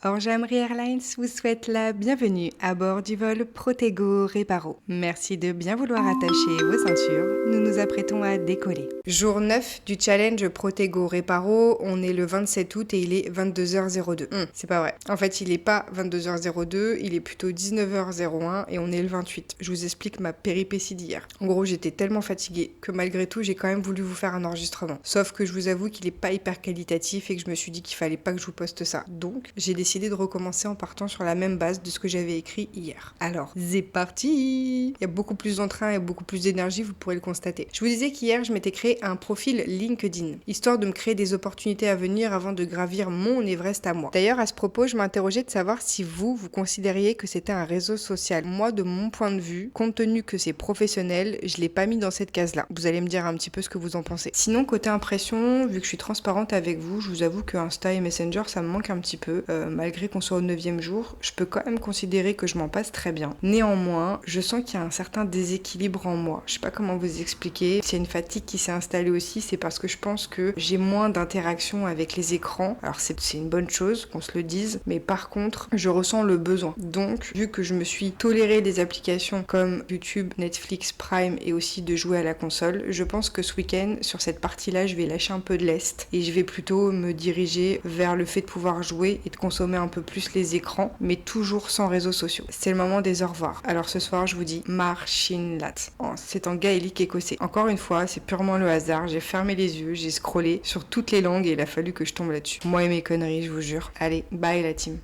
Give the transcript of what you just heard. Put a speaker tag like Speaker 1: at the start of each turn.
Speaker 1: Orgeamry Airlines vous souhaite la bienvenue à bord du vol Protego Reparo. Merci de bien vouloir attacher vos ceintures. Nous nous apprêtons à décoller. Jour 9 du challenge Protego Reparo. On est le 27 août et il est 22h02. C'est pas vrai. En fait, il est pas 22h02, il est plutôt 19h01 et on est le 28. Je vous explique ma péripétie d'hier. En gros, j'étais tellement fatiguée que malgré tout, j'ai quand même voulu vous faire un enregistrement. Sauf que je vous avoue qu'il est pas hyper qualitatif et que je me suis dit qu'il fallait pas que je vous poste ça. Donc, j'ai décidé de recommencer en partant sur la même base de ce que j'avais écrit hier. Alors, c'est parti! Il y a beaucoup plus d'entrain et beaucoup plus d'énergie, vous pourrez le constater. Je vous disais qu'hier, je m'étais créé un profil LinkedIn, histoire de me créer des opportunités à venir avant de gravir mon Everest à moi. D'ailleurs, à ce propos, je m'interrogeais de savoir si vous considériez que c'était un réseau social. Moi, de mon point de vue, compte tenu que c'est professionnel, je l'ai pas mis dans cette case-là. Vous allez me dire un petit peu ce que vous en pensez. Sinon, côté impression, vu que je suis transparente avec vous, je vous avoue que Insta et Messenger, ça me manque un petit peu. Malgré qu'on soit au 9e jour, je peux quand même considérer que je m'en passe très bien. Néanmoins, je sens qu'il y a un certain déséquilibre en moi. Je sais pas comment vous expliquer. S'il y a une fatigue qui s'est installée aussi, c'est parce que je pense que j'ai moins d'interaction avec les écrans. Alors c'est une bonne chose, qu'on se le dise, mais par contre, je ressens le besoin. Donc, vu que je me suis toléré des applications comme YouTube, Netflix, Prime et aussi de jouer à la console, je pense que ce week-end, sur cette partie-là, je vais lâcher un peu de lest et je vais plutôt me diriger vers le fait de pouvoir jouer et de consommer un peu plus les écrans, mais toujours sans réseaux sociaux. C'est le moment des au revoir. Alors ce soir, je vous dis Marchinlat. C'est en gaélique écossais. Encore une fois, c'est purement le hasard. J'ai fermé les yeux, j'ai scrollé sur toutes les langues et il a fallu que je tombe là-dessus. Moi et mes conneries, je vous jure. Allez, bye la team.